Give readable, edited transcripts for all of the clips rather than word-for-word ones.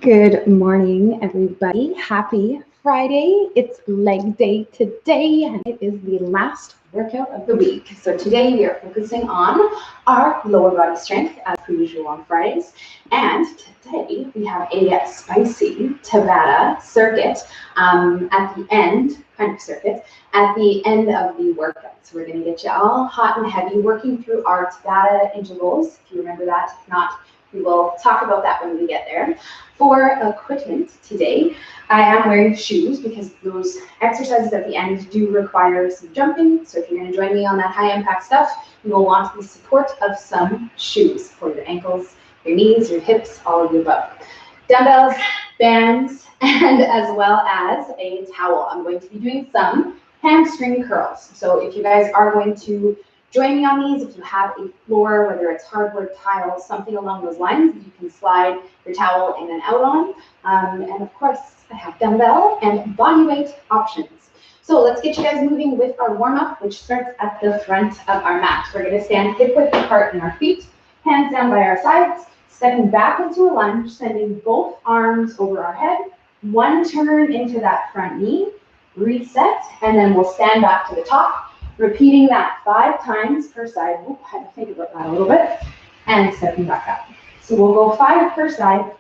Good morning, everybody. Happy Friday. It's leg day today, and it is the last workout of the week. So today we are focusing on our lower body strength as per usual on Fridays. And today we have a spicy Tabata circuit at the end, kind of circuit, at the end of the workout. So we're going to get you all hot and heavy working through our Tabata intervals. If you remember that, if not, we will talk about that when we get there. For equipment today, I am wearing shoes because those exercises at the end do require some jumping. So if you're going to join me on that high impact stuff, you will want the support of some shoes for your ankles, your knees, your hips, all of the above. Dumbbells, bands, and as well as a towel. I'm going to be doing some hamstring curls. So if you guys are going to join me on these, if you have a floor, whether it's hardwood, tile, something along those lines, you can slide your towel in and out on. And of course, I have dumbbell and body weight options. So let's get you guys moving with our warm-up, which starts at the front of our mat. We're going to stand hip-width apart in our feet, hands down by our sides, stepping back into a lunge, sending both arms over our head, one turn into that front knee, reset, and then we'll stand back to the top. Repeating that 5 times per side. Oop, I had to think about that a little bit. And stepping back up. So we'll go 5 per side,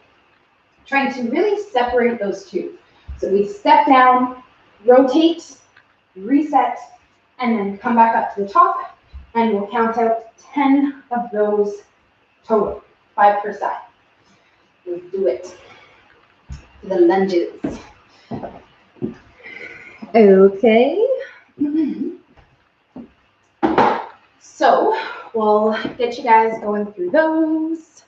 trying to really separate those two. So we step down, rotate, reset, and then come back up to the top. And we'll count out 10 of those total, 5 per side. We'll do it. The lunges. Okay. So we'll get you guys going through those.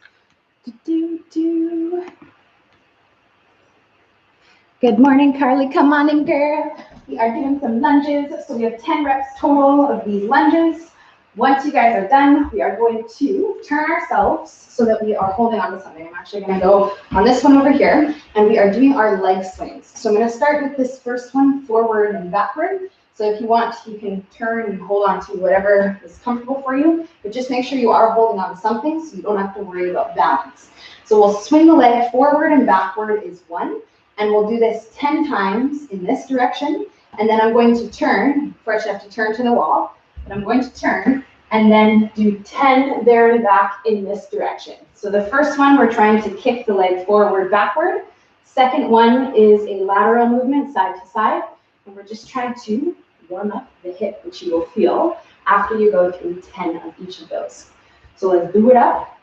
Good morning, Carly. Come on in, girl. We are doing some lunges. So we have 10 reps total of these lunges. Once you guys are done, we are going to turn ourselves so that we are holding on to something. I'm actually going to go on this one over here, and we are doing our leg swings. So I'm going to start with this first one, forward and backward. So if you want, you can turn and hold on to whatever is comfortable for you, but just make sure you are holding on to something so you don't have to worry about balance. So we'll swing the leg forward and backward is 1, and we'll do this 10 times in this direction, and then I'm going to turn. First you have to turn to the wall, but I'm going to turn and then do 10 there and back in this direction. So the first one, we're trying to kick the leg forward, backward. Second one is a lateral movement, side to side, and we're just trying to warm up the hip, which you will feel after you go through 10 of each of those. So let's do it up.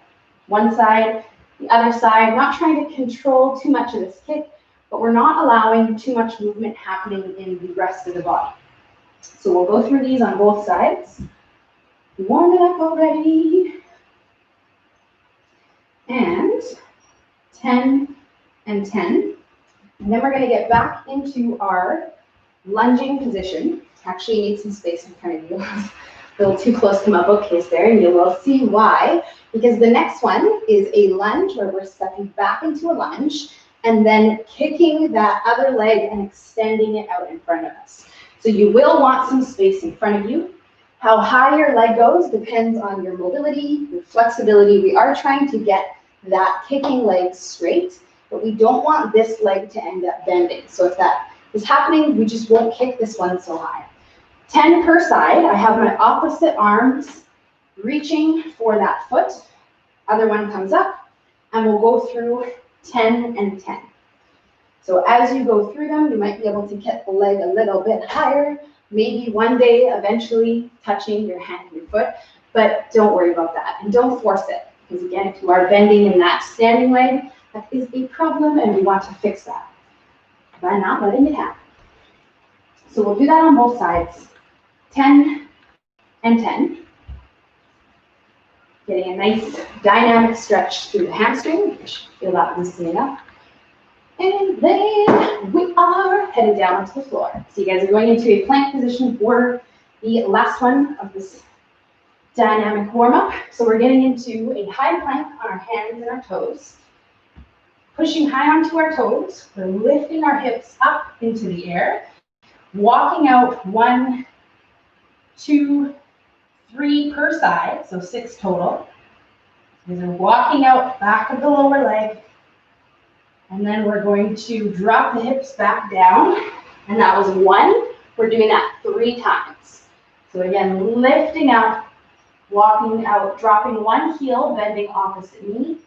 One side, the other side, not trying to control too much of this kick, but we're not allowing too much movement happening in the rest of the body. So we'll go through these on both sides. Warm it up already. And 10 and 10. And then we're going to get back into our lunging position. Actually, you need some space in front of you. A little too close to my bookcase there, and you will see why. Because the next one is a lunge where we're stepping back into a lunge and then kicking that other leg and extending it out in front of us. So you will want some space in front of you. How high your leg goes depends on your mobility, your flexibility. We are trying to get that kicking leg straight, but we don't want this leg to end up bending. So if that is happening, we just won't kick this one so high. 10 per side. I have my opposite arms reaching for that foot. Other one comes up, and we'll go through 10 and 10. So as you go through them, you might be able to get the leg a little bit higher, maybe one day eventually touching your hand and your foot, but don't worry about that, and don't force it, because again, if you are bending in that standing leg, that is a problem, and we want to fix that by not letting it happen. So we'll do that on both sides, 10 and 10. Getting a nice dynamic stretch through the hamstring. You should feel that loosening up. And then we are headed down onto the floor. So you guys are going into a plank position for the last one of this dynamic warm-up. So we're getting into a high plank on our hands and our toes. Pushing high onto our toes, we're lifting our hips up into the air, walking out 1, 2, 3 per side, so 6 total. These are walking out back of the lower leg, And then we're going to drop the hips back down. And that was 1. We're doing that 3 times. So again, lifting up, walking out, dropping one heel, bending opposite knee.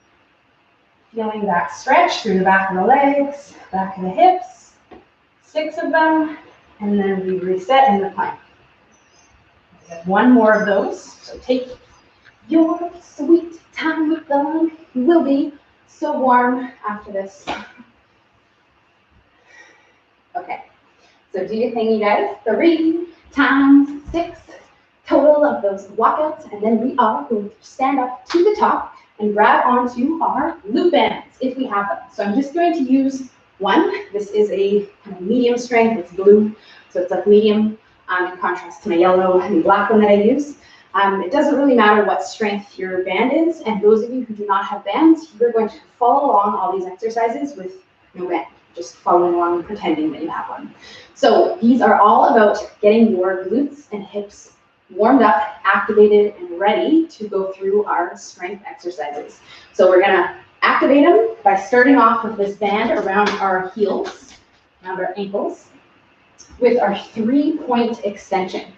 Feeling that stretch through the back of the legs, back of the hips. 6 of them. And then we reset in the plank. One more of those. So take your sweet time with them. You will be so warm after this. Okay. So do your thing, you guys. 3 times 6 total of those walkouts. And then we are going to stand up to the top and grab onto our loop bands if we have them. So I'm just going to use one. This is a kind of medium strength. It's blue, so it's like medium in contrast to my yellow and black one that I use. It doesn't really matter what strength your band is, and those of you who do not have bands, you're going to follow along all these exercises with no band, just following along and pretending that you have one. So these are all about getting your glutes and hips warmed up, activated, and ready to go through our strength exercises. So we're gonna activate them by starting off with this band around our heels, around our ankles, with our 3-point extension.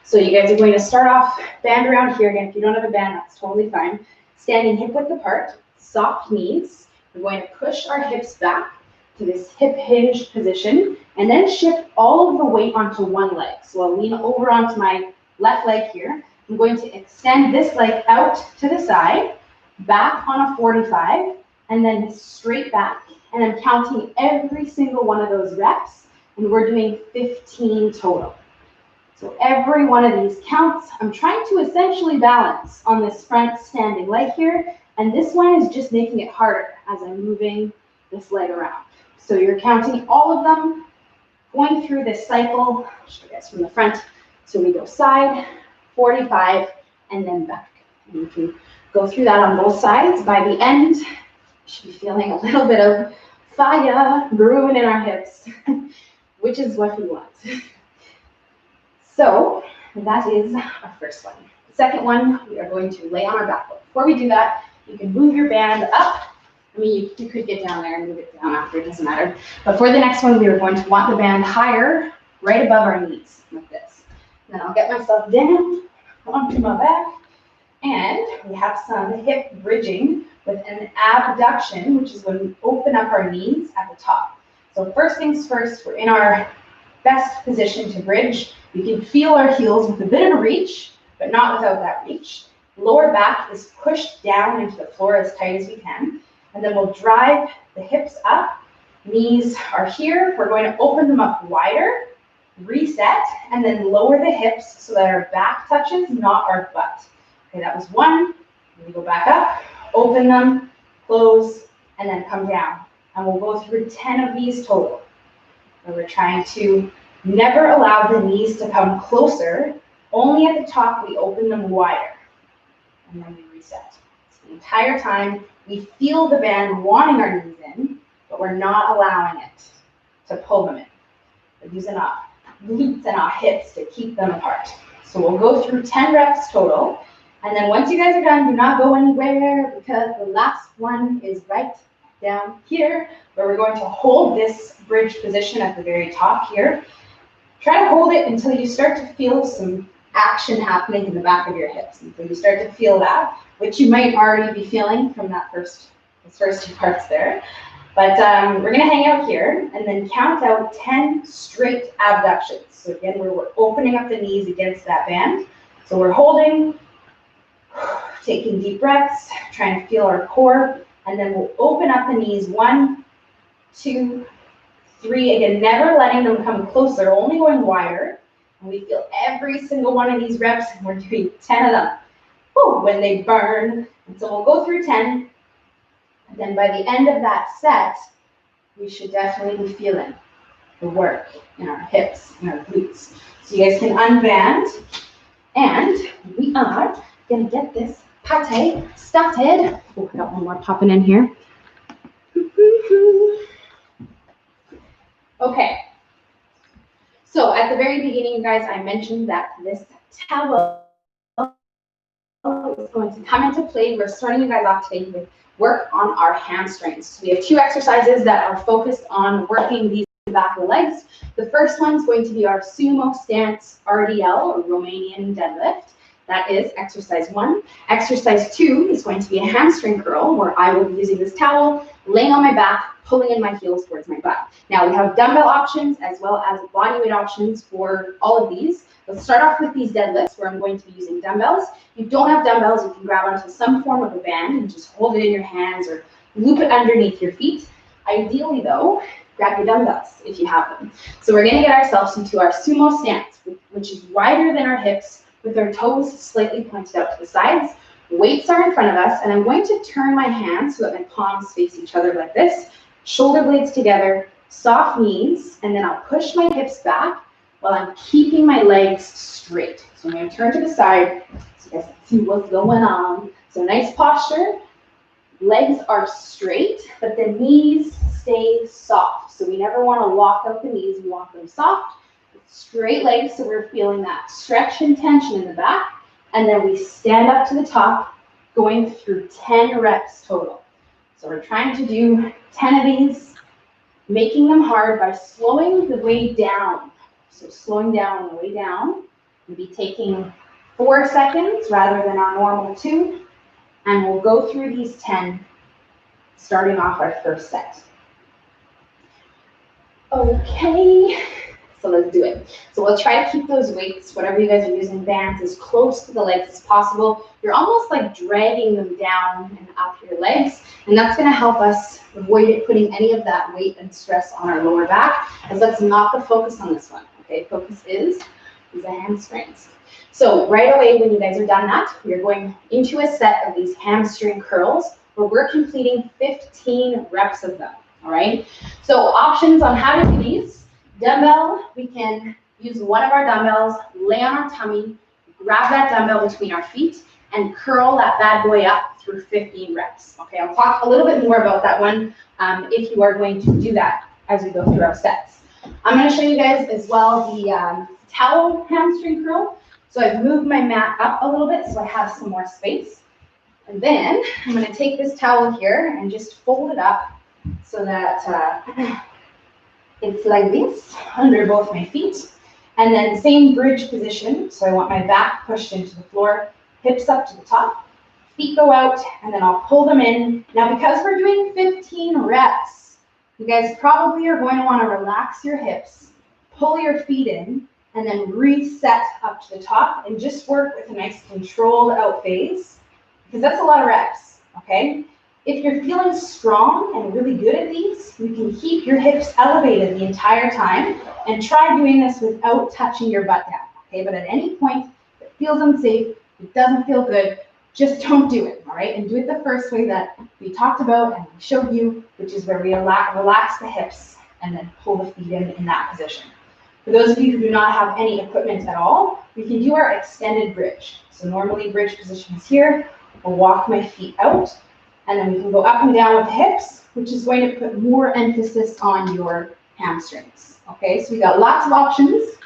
So you guys are going to start off band around here. Again, if you don't have a band, that's totally fine. Standing hip width apart, soft knees. We're going to push our hips back to this hip hinge position, and then shift all of the weight onto one leg. So I'll lean over onto my left leg here. I'm going to extend this leg out to the side, back on a 45, and then straight back. And I'm counting every single one of those reps, and we're doing 15 total. So every one of these counts. I'm trying to essentially balance on this front standing leg here, and this one is just making it harder as I'm moving this leg around. So you're counting all of them, going through this cycle. I'll show you guys from the front. So we go side, 45, and then back. And you can go through that on both sides. By the end, you should be feeling a little bit of fire brewing in our hips, which is what we want. So that is our first one. The second one, we are going to lay on our back foot. Before we do that, you can move your band up. I mean, you could get down there and move it down after, it doesn't matter. But for the next one, we are going to want the band higher, right above our knees, like this. And then I'll get myself down onto my back. And we have some hip bridging with an abduction, which is when we open up our knees at the top. So first things first, we're in our best position to bridge. We can feel our heels with a bit of a reach, but not without that reach. Lower back is pushed down into the floor as tight as we can. And then we'll drive the hips up. Knees are here. We're going to open them up wider, reset, and then lower the hips so that our back touches, not our butt. Okay, that was one. We go back up, open them, close, and then come down. And we'll go through 10 of these total. Where we're trying to never allow the knees to come closer. Only at the top we open them wider. And then we reset. So the entire time we feel the band wanting our knees in, but we're not allowing it to pull them in. We're using our glutes and our hips to keep them apart. So we'll go through 10 reps total. And then once you guys are done, do not go anywhere because the last one is right down here, where we're going to hold this bridge position at the very top here. Try to hold it until you start to feel some action happening in the back of your hips. Until you start to feel that, which you might already be feeling from that those first 2 parts there. But we're going to hang out here and then count out 10 straight abductions. So again, we're opening up the knees against that band. So we're holding, taking deep breaths, trying to feel our core, and then we'll open up the knees 1, 2, 3. Again, never letting them come closer, only going wider. And we feel every single one of these reps, and we're doing 10 of them. Whew, when they burn. And so we'll go through 10. And then by the end of that set, we should definitely be feeling the work in our hips and our glutes. So you guys can unband. And we are going to get this pate started. Oh, I got one more popping in here. Okay. So at the very beginning, guys, I mentioned that this towel is going to come into play. We're starting you guys off today with work on our hamstrings. So we have 2 exercises that are focused on working these back of the legs. The first one is going to be our sumo stance RDL, or Romanian deadlift. That is exercise 1. Exercise 2 is going to be a hamstring curl, where I will be using this towel, laying on my back, pulling in my heels towards my butt. Now we have dumbbell options as well as body weight options for all of these. Let's start off with these deadlifts, where I'm going to be using dumbbells. If you don't have dumbbells, you can grab onto some form of a band and just hold it in your hands or loop it underneath your feet. Ideally though, grab your dumbbells if you have them. So we're going to get ourselves into our sumo stance, which is wider than our hips, with our toes slightly pointed out to the sides. Weights are in front of us, and I'm going to turn my hands so that my palms face each other like this. Shoulder blades together, soft knees, and then I'll push my hips back while I'm keeping my legs straight. So I'm going to turn to the side so you guys can see what's going on. So nice posture. Legs are straight, but the knees stay soft. So we never want to lock out the knees, we want them soft. Straight legs, so we're feeling that stretch and tension in the back. And then we stand up to the top, going through 10 reps total. So we're trying to do 10 of these, making them hard by slowing the way down. So slowing down on the way down, we'll be taking 4 seconds rather than our normal 2. And we'll go through these 10, starting off our first set. Okay. So let's do it. So we'll try to keep those weights, whatever you guys are using, bands, as close to the legs as possible. You're almost like dragging them down and up your legs, and that's going to help us avoid putting any of that weight and stress on our lower back, as that's not the focus on this one. Okay, focus is the hamstrings. So right away, when you guys are done that, we're going into a set of these hamstring curls, where we're completing 15 reps of them. All right. So options on how to do these. Dumbbell, we can use one of our dumbbells, lay on our tummy, grab that dumbbell between our feet, and curl that bad boy up through 15 reps. Okay, I'll talk a little bit more about that one if you are going to do that as we go through our sets. I'm going to show you guys as well the towel hamstring curl. So I've moved my mat up a little bit so I have some more space. And then I'm going to take this towel here and just fold it up so that it's like this, under both my feet. And then same bridge position. So I want my back pushed into the floor, hips up to the top, feet go out, and then I'll pull them in. Now, because we're doing 15 reps, you guys probably are going to want to relax your hips, pull your feet in, and then reset up to the top and just work with a nice controlled out phase, because that's a lot of reps, okay? If you're feeling strong and really good at these, you can keep your hips elevated the entire time and try doing this without touching your butt down, okay? But at any point, if it feels unsafe, it doesn't feel good, just don't do it, all right? And do it the first way that we talked about and we showed you, which is where we relax the hips and then pull the feet in that position. For those of you who do not have any equipment at all, we can do our extended bridge. So normally bridge position is here. I'll walk my feet out, and then we can go up and down with the hips, which is going to put more emphasis on your hamstrings. Okay, so we got lots of options.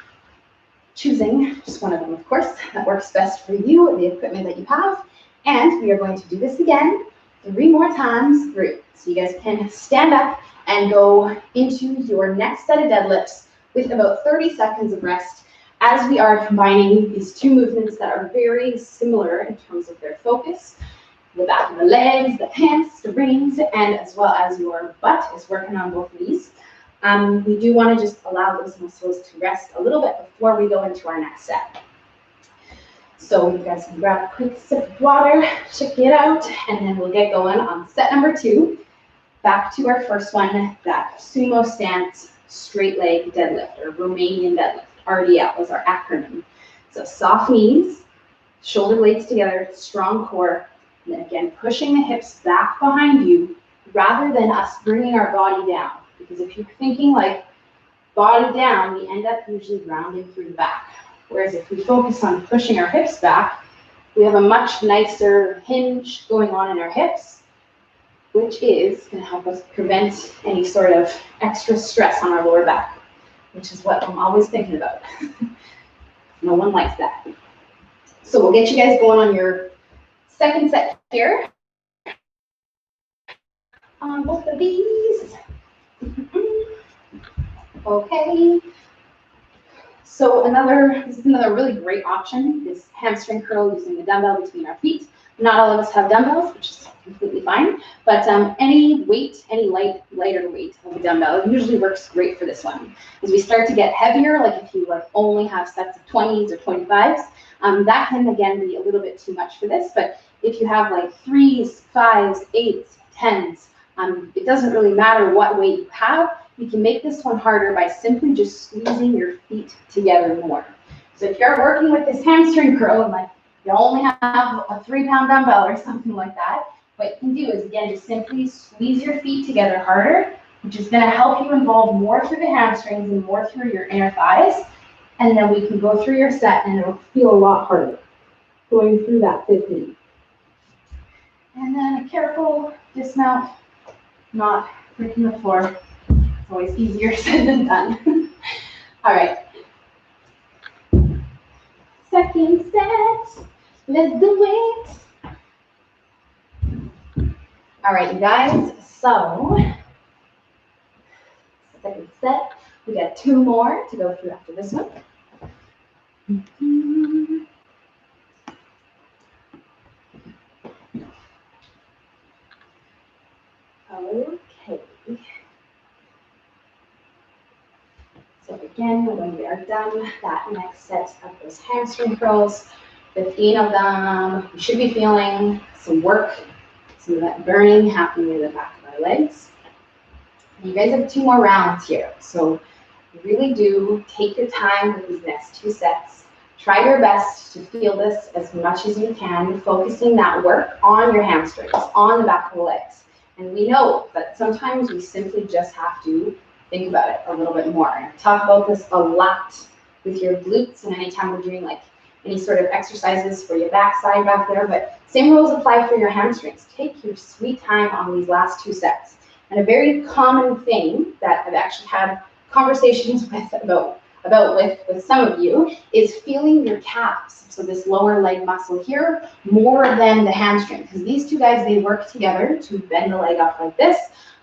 Choosing just one of them, of course, that works best for you and the equipment that you have. And we are going to do this again 3 more times through. So you guys can stand up and go into your next set of deadlifts with about 30 seconds of rest, as we are combining these 2 movements that are very similar in terms of their focus. The back of the legs, the pants, the rings, and as well as your butt is working on both of these. We do want to just allow those muscles to rest a little bit before we go into our next set. So you guys can grab a quick sip of water, check it out, and then we'll get going on set number 2. Back to our first one, that sumo stance straight leg deadlift, or Romanian deadlift. RDL is our acronym. So soft knees, shoulder blades together, strong core, and then again, pushing the hips back behind you rather than us bringing our body down. Because if you're thinking like body down, we end up usually rounding through the back. Whereas if we focus on pushing our hips back, we have a much nicer hinge going on in our hips, which is going to help us prevent any sort of extra stress on our lower back, which is what I'm always thinking about. No one likes that. So we'll get you guys going on your second set here. on both of these. Okay. So this is another really great option, this hamstring curl using the dumbbell between our feet. Not all of us have dumbbells, which is completely fine, but any weight, any lighter weight of a dumbbell usually works great for this one. As we start to get heavier, like if you only have sets of 20s or 25s, that can again be a little bit too much for this, but if you have like 3s, 5s, 8s, 10s, it doesn't really matter what weight you have. You can make this one harder by simply just squeezing your feet together more. So if you're working with this hamstring curl and like you only have a 3-pound dumbbell or something like that, what you can do is again just simply squeeze your feet together harder, which is going to help you involve more through the hamstrings and more through your inner thighs. And then we can go through your set and it'll feel a lot harder going through that 15. And then a careful dismount, not breaking the floor. It's always easier said than done. All right. Second set. Let's do it. All right, you guys. So, second set. We got 2 more to go through after this one. Okay. So again, when we are done, that next set of those hamstring curls, 15 of them, we should be feeling some work, some of that burning happening in the back of our legs. And you guys have 2 more rounds here. So really do take your time with these next 2 sets. Try your best to feel this as much as you can, focusing that work on your hamstrings, on the back of the legs. And we know that sometimes we simply just have to think about it a little bit more. And I talk about this a lot with your glutes and anytime we're doing like any sort of exercises for your backside back there, but same rules apply for your hamstrings. Take your sweet time on these last 2 sets. And a very common thing that I've actually had conversations with some of you is feeling your calves. So this lower leg muscle here more than the hamstring, because these 2 guys, they work together to bend the leg up like this.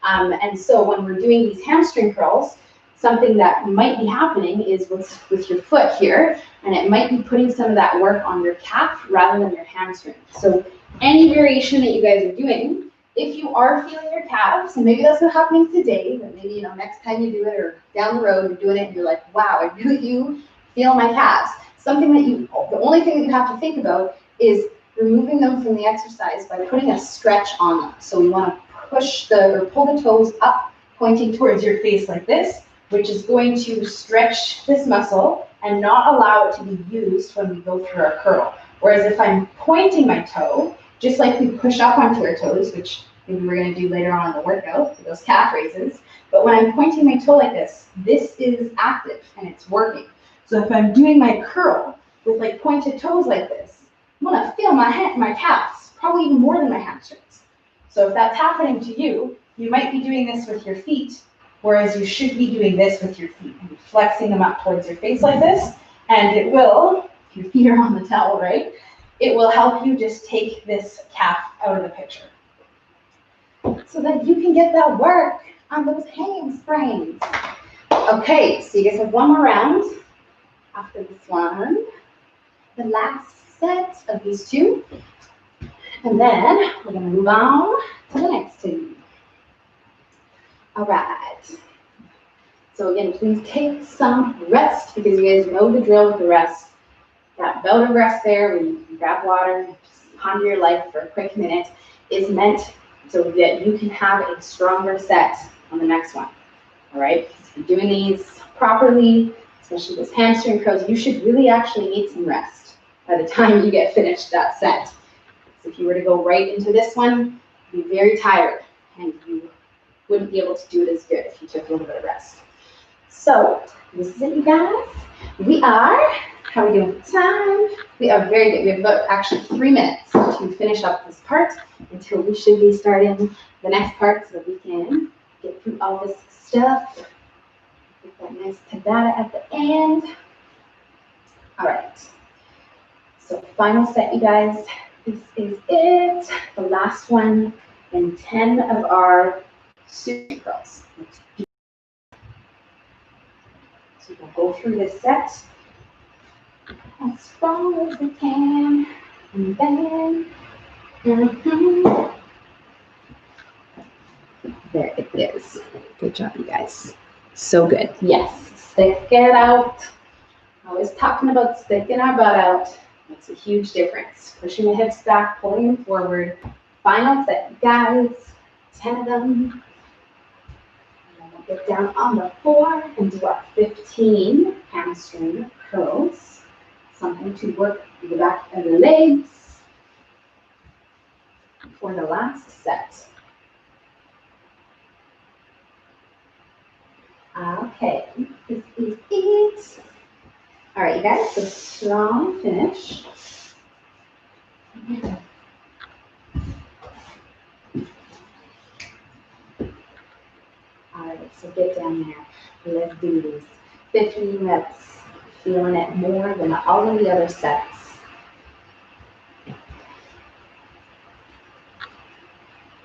And so when we're doing these hamstring curls, something that might be happening is with your foot here, and it might be putting some of that work on your calf rather than your hamstring. So any variation that you guys are doing, if you are feeling your calves, and maybe that's not happening today, but maybe next time you do it or down the road you're doing it and you're like, wow, I really do feel my calves. Something that the only thing that you have to think about is removing them from the exercise by putting a stretch on them. So we want to pull the toes up, pointing towards your face like this, which is going to stretch this muscle and not allow it to be used when we go through our curl. Whereas if I'm pointing my toe, just like we push up onto our toes, which maybe we're going to do later on in the workout, for those calf raises, but when I'm pointing my toe like this is active and it's working. So if I'm doing my curl with like pointed toes like this, I'm going to feel my calves, probably even more than my hamstrings. So if that's happening to you, you might be doing this with your feet, whereas you should be doing this with your feet and flexing them up towards your face like this, and it will, if your feet are on the towel, right, it will help you just take this calf out of the picture. So that you can get that work on those hamstrings. Okay, so you guys have 1 more round after this one. The last set of these 2. And then we're going to move on to the next 2. All right. So again, please take some rest because you guys know the drill with the rest. That bout of rest there where you can grab water, just ponder your life for a quick minute is meant so that you can have a stronger set on the next one. All right, because if you're doing these properly, especially those hamstring curls, you should really actually need some rest by the time you get finished that set. So if you were to go right into this one, you'd be very tired and you wouldn't be able to do it as good if you took a little bit of rest. So this is it, you guys. How are we doing for time? We are very good. We have about actually 3 minutes to finish up this part until we should be starting the next part so that we can get through all this stuff. Get that nice Tabata at the end. All right. So final set, you guys. This is it. The last one. and 10 of our super curls. So we'll go through this set as far as we can, and then, there it is. Good job, you guys. So good. Yes, stick it out. Always talking about sticking our butt out. Makes a huge difference. Pushing the hips back, pulling them forward. Final set, guys. 10 of them. And then we'll get down on the floor and do our 15 hamstring curls. Something to work the back of the legs for the last set. Okay, this is it. All right, you guys, so strong finish. All right, so get down there. Let's do this. 15 reps. Feeling it more than all of the other sets.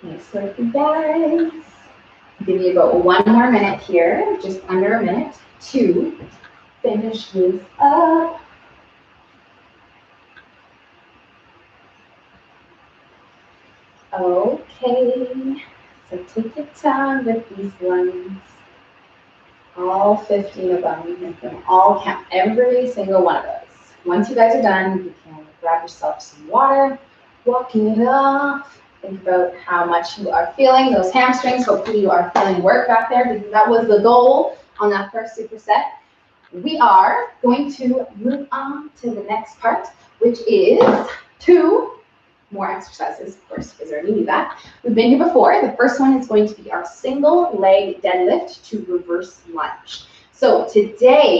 Nice work, you guys. Give you about 1 more minute here, just under a minute, to finish this up. Okay, so take your time with these ones. All 15 of them, you can all count every single one of those. Once you guys are done, you can grab yourself some water, walking it off. Think about how much you are feeling those hamstrings. Hopefully you are feeling work back there because that was the goal on that first superset. We are going to move on to the next part, which is 2 more exercises, of course, because I already knew that. We've been here before. The first one is going to be our single leg deadlift to reverse lunge. So today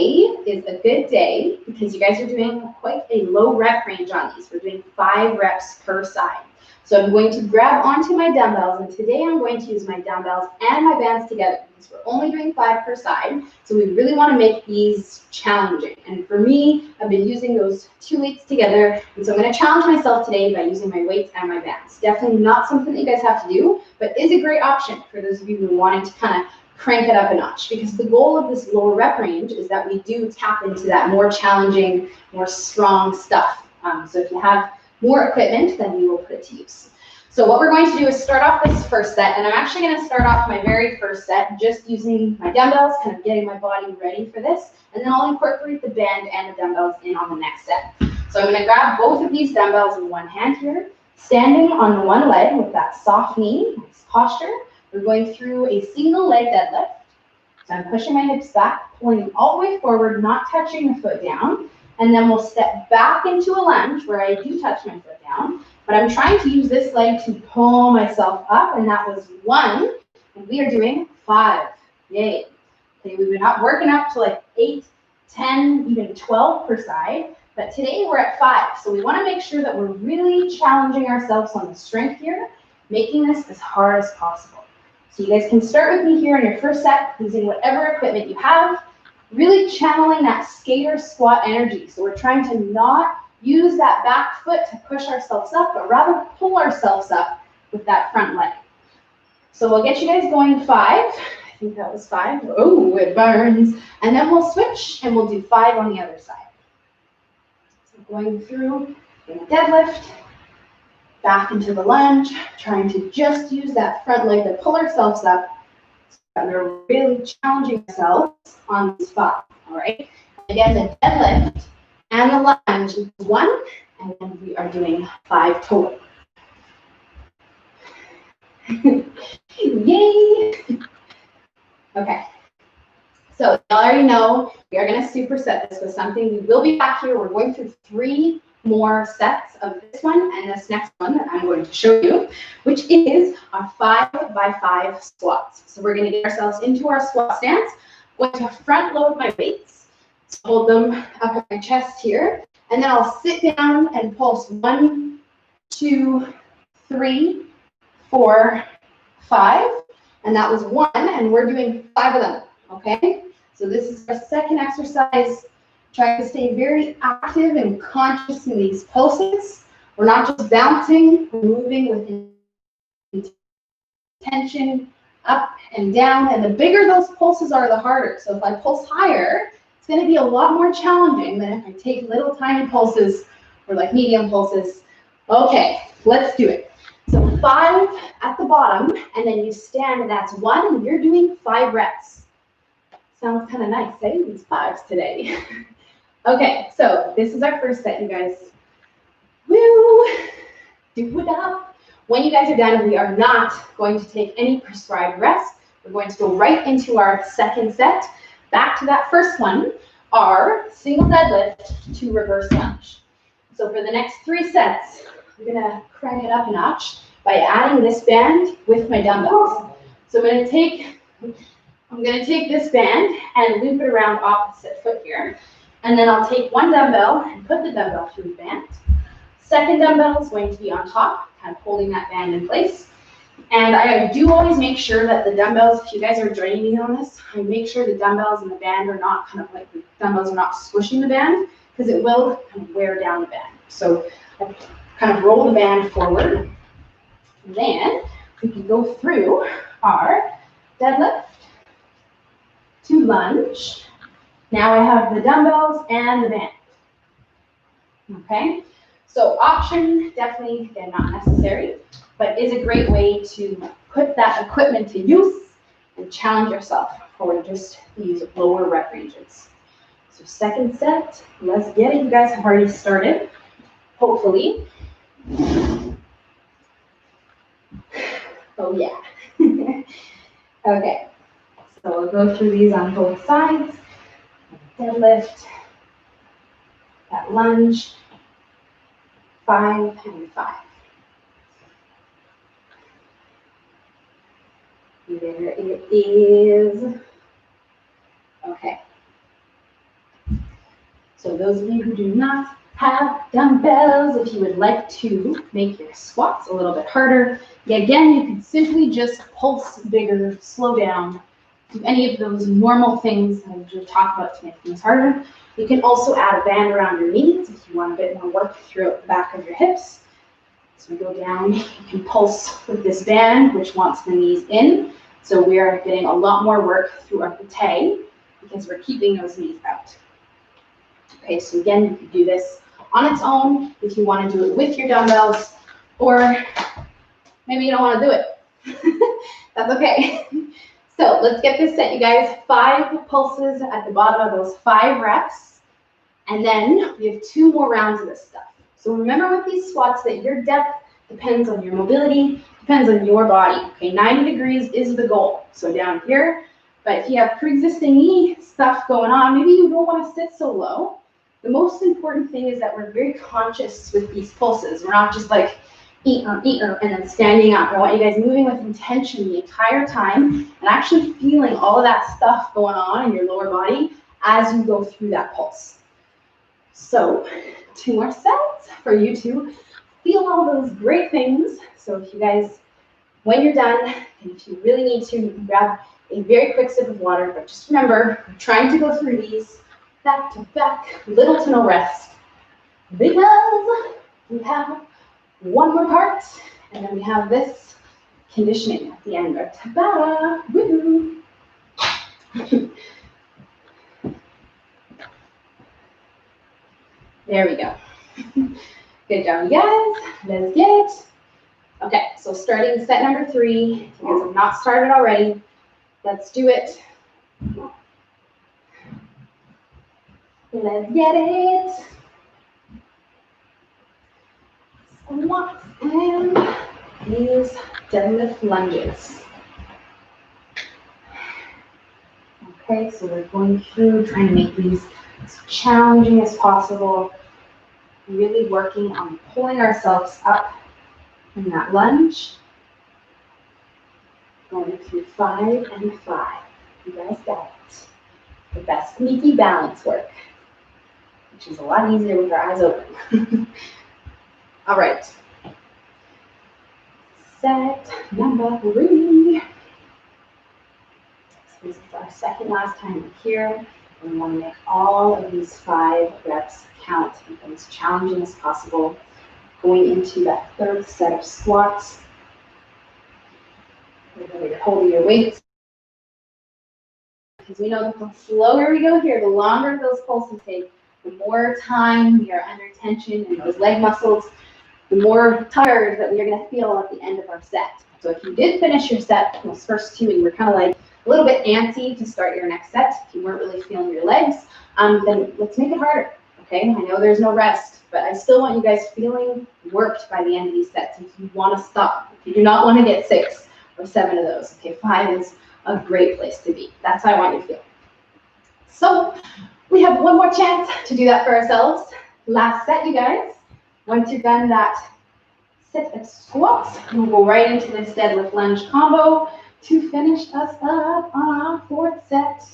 is a good day because you guys are doing quite a low rep range on these. We're doing 5 reps per side. So I'm going to grab onto my dumbbells, and today I'm going to use my dumbbells and my bands together because we're only doing 5 per side. So we really want to make these challenging. And for me, I've been using those 2 weights together. And so I'm going to challenge myself today by using my weights and my bands. Definitely not something that you guys have to do, but is a great option for those of you who are wanting to kind of crank it up a notch, because the goal of this lower rep range is that we do tap into that more challenging, more strong stuff. So if you have more equipment, then we will put it to use. So what we're going to do is start off this first set, and I'm actually going to start off my very first set just using my dumbbells, kind of getting my body ready for this, and then I'll incorporate the band and the dumbbells in on the next set. So I'm going to grab both of these dumbbells in one hand here, standing on one leg with that soft knee, nice posture. We're going through a single leg deadlift. So I'm pushing my hips back, pulling them all the way forward, not touching the foot down. And then we'll step back into a lunge where I do touch my foot down. But I'm trying to use this leg to pull myself up. And that was 1. And we are doing 5. Yay. Okay, we've been working up to like 8, 10, even 12 per side. But today we're at 5. So we want to make sure that we're really challenging ourselves on the strength here, making this as hard as possible. So you guys can start with me here in your first set using whatever equipment you have, really channeling that skater squat energy. So we're trying to not use that back foot to push ourselves up, but rather pull ourselves up with that front leg. So we'll get you guys going 5. I think that was 5. Oh, it burns. And then we'll switch and we'll do 5 on the other side. So going through in the deadlift, back into the lunge, trying to just use that front leg to pull ourselves up so that we're really challenging ourselves on these 5, all right? Again, the deadlift and the lunge is 1, and then we are doing 5 total. Yay! Okay, so you already know we are going to superset this with something. We will be back here. We're going through 3 more sets of this one and this next one that I'm going to show you, which is our 5x5 squats. So we're going to get ourselves into our squat stance. I'm going to front load my weights, so hold them up at my chest here, and then I'll sit down and pulse 1, 2, 3, 4, 5, and that was 1, and we're doing 5 of them, okay? So this is our second exercise. Try to stay very active and conscious in these pulses. We're not just bouncing, we're moving with tension up and down, and the bigger those pulses are, the harder. So if I pulse higher, it's going to be a lot more challenging than if I take little tiny pulses or like medium pulses. Okay, let's do it. So 5 at the bottom, and then you stand, and that's 1, and you're doing 5 reps. Sounds kind of nice, eh? These 5s today. Okay, so this is our first set, you guys. Woo! Do it up. When you guys are done, we are not going to take any prescribed rest. We're going to go right into our second set. Back to that first one, our single deadlift to reverse lunge. So for the next 3 sets, I'm gonna crank it up a notch by adding this band with my dumbbells. So I'm gonna take this band and loop it around opposite foot here. And then I'll take one dumbbell and put the dumbbell through the band. Second dumbbell is going to be on top, kind of holding that band in place. And I do always make sure that the dumbbells, if you guys are joining me on this, I make sure the dumbbells and the band are not kind of like, the dumbbells are not squishing the band, because it will kind of wear down the band. So I kind of roll the band forward. Then we can go through our deadlift to lunge. Now I have the dumbbells and the band. Okay, so option, definitely, again, not necessary, but is a great way to put that equipment to use and challenge yourself for just these lower rep ranges. So second set, let's get it. You guys have already started, hopefully. Oh yeah. Okay, so we'll go through these on both sides. Deadlift, that lunge, 5 and 5. There it is. Okay. So those of you who do not have dumbbells, if you would like to make your squats a little bit harder, again, you can simply just pulse bigger, slow down, do any of those normal things that I usually talk about to make things harder. You can also add a band around your knees if you want a bit more work throughout the back of your hips. So we go down, you can pulse with this band, which wants the knees in. So we are getting a lot more work through our pate because we're keeping those knees out. Okay, so again, you can do this on its own if you want to do it with your dumbbells, or maybe you don't want to do it. That's okay. So let's get this set, you guys. 5 pulses at the bottom of those 5 reps. And then we have 2 more rounds of this stuff. So remember with these squats that your depth depends on your mobility, depends on your body. Okay, 90 degrees is the goal. So down here, but if you have pre-existing knee stuff going on, maybe you don't want to sit so low. The most important thing is that we're very conscious with these pulses. We're not just like, and then standing up. I want you guys moving with intention the entire time and actually feeling all of that stuff going on in your lower body as you go through that pulse. So 2 more sets for you to feel all those great things. So if you guys, when you're done, and if you really need to, you can grab a very quick sip of water, but just remember, we're trying to go through these back to back, little to no rest, because we have 1 more part, and then we have this conditioning at the end of Tabata. Woo-hoo. There we go. Good job, you guys. Let's get it. Okay, so starting set number 3. If you guys have not started already, let's do it. Let's get it. Squats and these deadlift lunges. Okay, so we're going through trying to make these as challenging as possible, really working on pulling ourselves up in that lunge. Going through 5 and 5. You guys got it. The best sneaky balance work, which is a lot easier with our eyes open. All right. Set number 3. So this is our second last time here. We want to make all of these 5 reps count and as challenging as possible. Going into that 3rd set of squats. You're holding your weights. Because we know that the slower we go here, the longer those pulses take, the more time we are under tension in those leg muscles, the more tired that we are going to feel at the end of our set. So if you did finish your set, those first two, and you were kind of like a little bit antsy to start your next set, if you weren't really feeling your legs, then let's make it harder, okay? I know there's no rest, but I still want you guys feeling worked by the end of these sets. If you want to stop, if you do not want to get 6 or 7 of those, okay, 5 is a great place to be. That's how I want you to feel. So we have one more chance to do that for ourselves. Last set, you guys. Once you've done that sit at squats, we'll go right into this deadlift lunge combo to finish us up on our 4th set.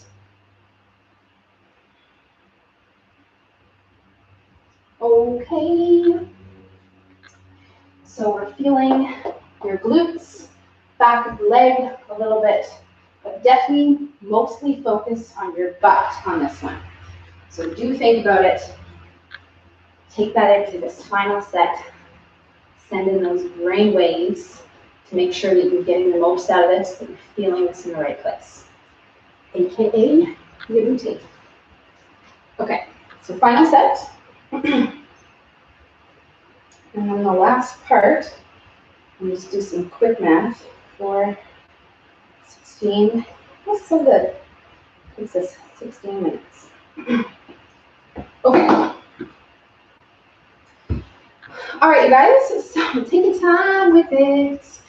Okay. So we're feeling your glutes, back of the leg a little bit, but definitely mostly focused on your butt on this one. So do think about it. Take that into this final set. Send in those brain waves to make sure that you're getting the most out of this, that you're feeling this in the right place, AKA your routine. Okay, so final set. And then the last part, I'll just do some quick math for 16. That's so good. It says 16 minutes. Okay. All right, you guys, so take your time with it.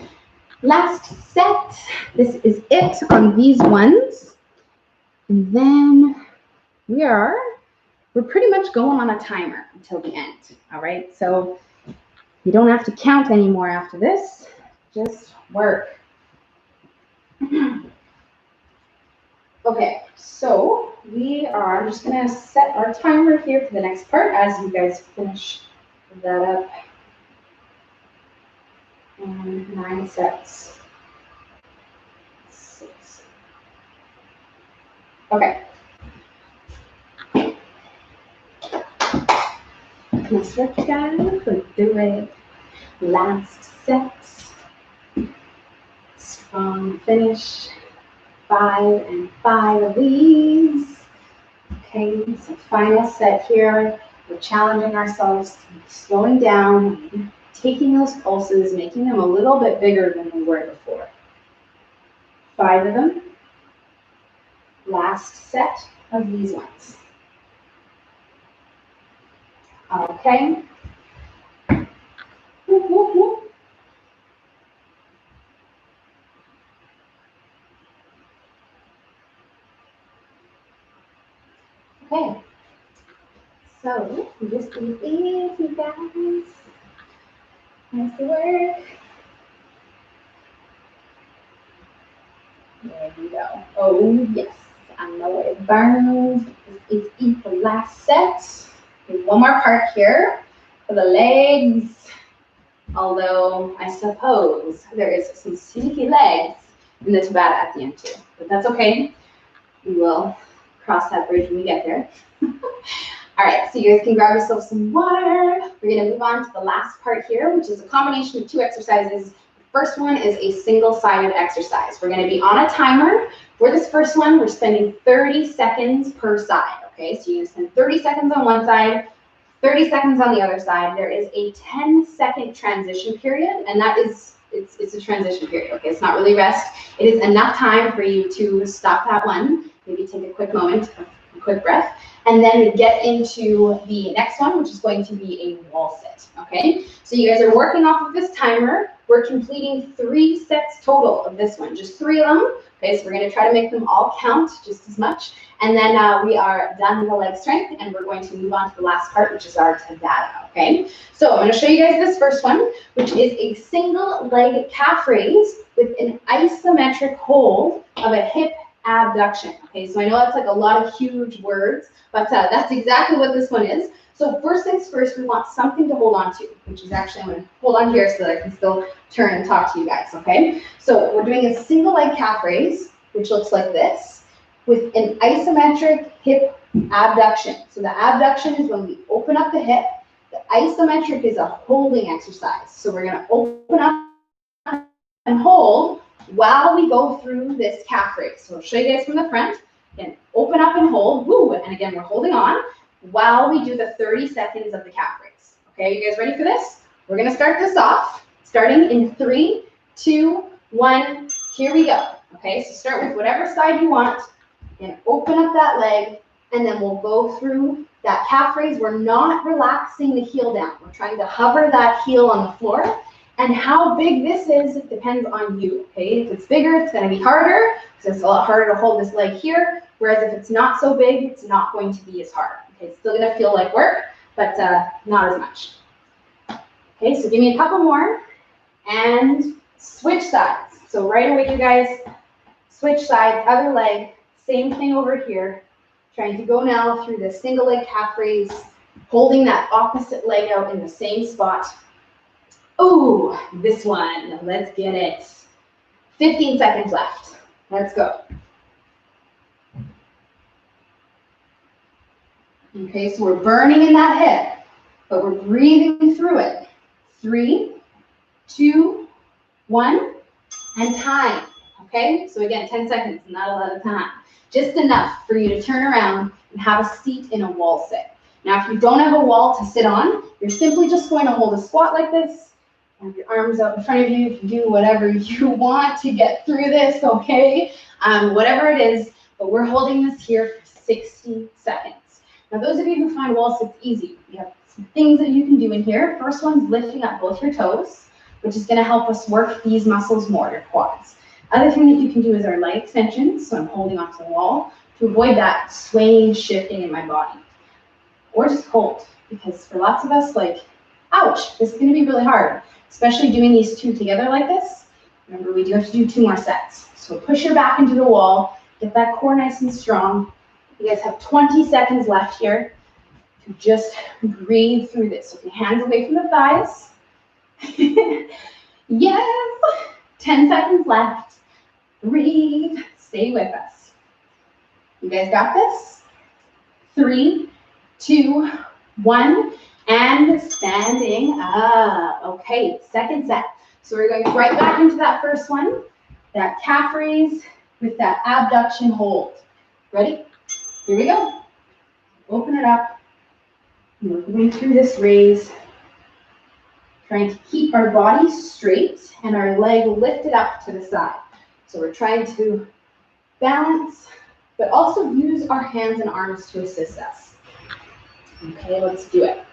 Last set. This is it on these ones. And then we're pretty much going on a timer until the end. All right, so you don't have to count anymore after this. Just work. Okay, so we are just going to set our timer here for the next part as you guys finish that up. And 9 sets. 6. Okay. Let's work, guys. Let's do it. Last set. Strong finish. 5 and 5 of these. Okay, so final set here. We're challenging ourselves, slowing down, taking those pulses, making them a little bit bigger than they were before. 5 of them. Last set of these ones. Okay. Whoop, whoop, whoop. Okay. So this is it, you guys. Nice work. There we go. Oh yes, I know it burns. This is the last set. There's one more part here for the legs. Although I suppose there is some sneaky legs in the Tabata at the end too. But that's okay. We will cross that bridge when we get there. All right, so you guys can grab yourself some water. We're going to move on to the last part here, which is a combination of 2 exercises. The first one is a single-sided exercise. We're going to be on a timer. For this first one, we're spending 30 seconds per side, okay? So you're going to spend 30 seconds on one side, 30 seconds on the other side. There is a 10-second transition period, and that is, it's a transition period, okay? It's not really rest. It is enough time for you to stop that one, maybe take a quick moment, a quick breath, and then we get into the next one, which is going to be a wall sit, okay? So you guys are working off of this timer. We're completing 3 sets total of this one, just 3 of them. Okay, so we're going to try to make them all count just as much. And then we are done with the leg strength, and we're going to move on to the last part, which is our Tabata, okay? So I'm going to show you guys this first one, which is a single leg calf raise with an isometric hold of a hip abduction. Okay, so I know that's like a lot of huge words, but that's exactly what this one is. So first things first, we want something to hold on to, which is actually, I'm going to hold on here so that I can still turn and talk to you guys, okay? So we're doing a single leg calf raise, which looks like this, with an isometric hip abduction. So the abduction is when we open up the hip. The isometric is a holding exercise. So we're going to open up and hold while we go through this calf raise. So I'll show you guys from the front. Again, open up and hold. Woo! And again, we're holding on while we do the 30 seconds of the calf raise. Okay, you guys ready for this? We're going to start this off, starting in 3, 2, 1. Here we go. Okay, so start with whatever side you want. And open up that leg, and then we'll go through that calf raise. We're not relaxing the heel down. We're trying to hover that heel on the floor. And how big this is depends on you, okay? If it's bigger, it's gonna be harder, because it's a lot harder to hold this leg here, whereas if it's not so big, it's not going to be as hard. Okay, it's still gonna feel like work, but not as much. Okay, so give me a couple more, and switch sides. So right away, you guys, switch sides, other leg, same thing over here. Trying to go now through the single leg calf raise, holding that opposite leg out in the same spot. Oh, this one, let's get it. 15 seconds left. Let's go. Okay, so we're burning in that hip, but we're breathing through it. 3, 2, 1, and time. Okay, so again, 10 seconds, not a lot of time. Just enough for you to turn around and have a seat in a wall sit. Now, if you don't have a wall to sit on, you're simply just going to hold a squat like this. Have your arms out in front of you. You can do whatever you want to get through this, okay? Whatever it is, but we're holding this here for 60 seconds. Now, those of you who find wall sits easy, you have some things that you can do in here. First one's lifting up both your toes, which is going to help us work these muscles more, your quads. Other thing that you can do is our leg extensions. So I'm holding onto the wall to avoid that swaying, shifting in my body. Or just hold, because for lots of us, like, ouch, this is going to be really hard. Especially doing these two together like this. Remember, we do have to do 2 more sets. So push your back into the wall, get that core nice and strong. You guys have 20 seconds left here to just breathe through this. So your hands away from the thighs. Yes! 10 seconds left. Breathe. Stay with us. You guys got this? 3, 2, 1. And standing up. Okay, second set. So we're going right back into that first one. That calf raise with that abduction hold. Ready? Here we go. Open it up. We're going through this raise. Trying to keep our body straight and our leg lifted up to the side. So we're trying to balance, but also use our hands and arms to assist us. Okay, let's do it.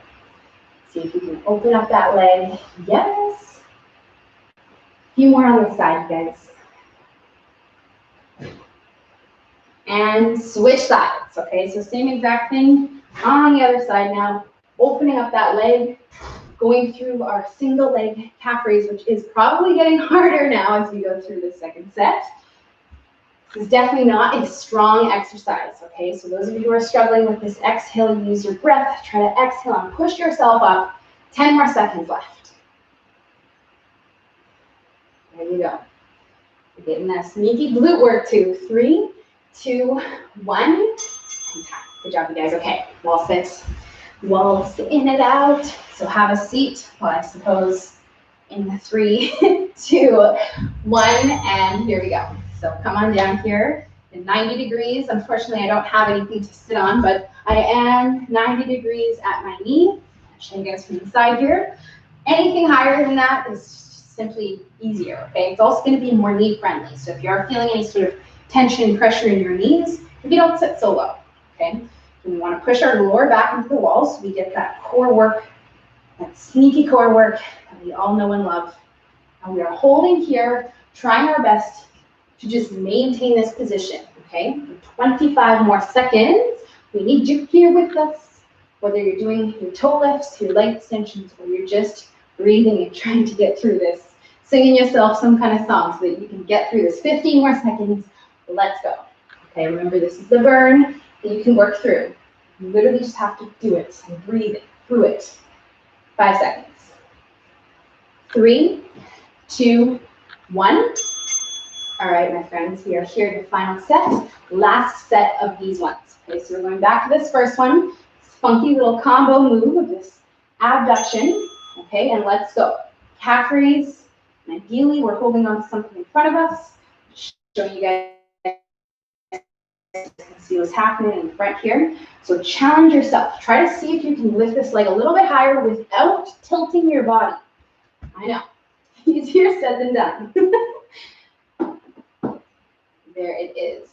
See if you can open up that leg. Yes. A few more on the side, guys. And switch sides. Okay, so same exact thing on the other side now. Opening up that leg, going through our single leg calf raise, which is probably getting harder now as we go through the second set. This is definitely not a strong exercise, okay? So those of you who are struggling with this exhale, use your breath. Try to exhale and push yourself up. 10 more seconds left. There you go. You're getting that sneaky glute work too. 3, 2, 1, and time. Good job, you guys. Okay, wall sit. Wall sit in and out. So have a seat. Well, I suppose in the 3, 2, 1, and here we go. So come on down here in 90 degrees. Unfortunately, I don't have anything to sit on, but I am 90 degrees at my knee. I'll show you guys from the side here. Anything higher than that is simply easier, okay? It's also going to be more knee friendly. So if you are feeling any sort of tension, pressure in your knees, maybe don't sit so low, okay? We want to push our lower back into the wall so we get that core work, that sneaky core work that we all know and love. And we are holding here, trying our best to just maintain this position, okay? For 25 more seconds. We need you here with us, whether you're doing your toe lifts, your leg extensions, or you're just breathing and trying to get through this. Singing yourself some kind of song so that you can get through this. 15 more seconds. Let's go. Okay, remember this is the burn that you can work through. You literally just have to do it and breathe through it. 5 seconds. 3, 2, 1. All right, my friends, we are here to the final set. Last set of these ones. Okay, so we're going back to this first one. This funky little combo move of this abduction. Okay, and let's go. Calf raise And ideally, we're holding on to something in front of us, showing you guys can see what's happening in front here. So challenge yourself. Try to see if you can lift this leg a little bit higher without tilting your body. I know, easier said than done. There it is.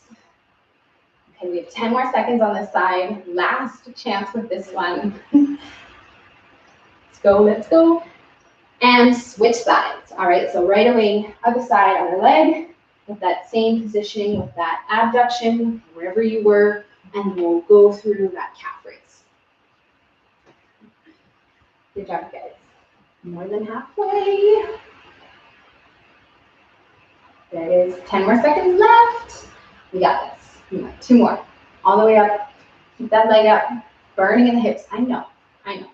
Okay, we have 10 more seconds on this side. Last chance with this one. Let's go, let's go. And switch sides. All right, so right away, other side, other leg, with that same positioning, with that abduction, wherever you were, and we'll go through that calf raise. Good job, guys. More than halfway. There it is. 10 more seconds left. We got this. We got 2 more. All the way up. Keep that leg up. Burning in the hips. I know. I know.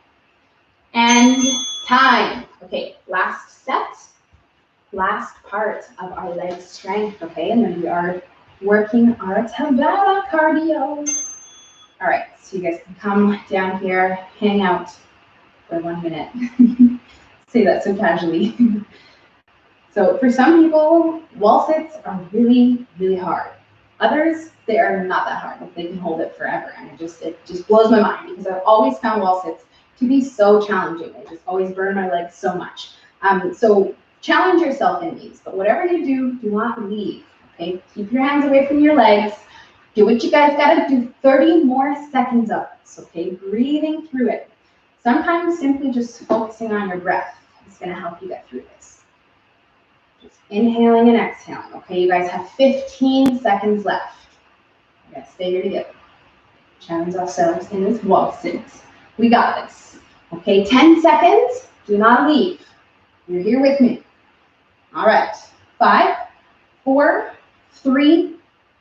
And time. Okay, last set. Last part of our leg strength. Okay, and then we are working our Tabata cardio. All right, so you guys can come down here, hang out for 1 minute. Say that so casually. So for some people, wall sits are really, really hard. Others, they are not that hard. They can hold it forever. And it just blows my mind because I've always found wall sits to be so challenging. They just always burn my legs so much. So challenge yourself in these, but whatever you do not leave. Okay, keep your hands away from your legs. Do what you guys gotta do. 30 more seconds of this. Okay, breathing through it. Sometimes simply just focusing on your breath is gonna help you get through this. Just inhaling and exhaling. Okay, you guys have 15 seconds left. You gotta stay here together. Challenge ourselves in this wall sit. We got this. Okay, 10 seconds. Do not leave. You're here with me. All right. 5, 4, 3,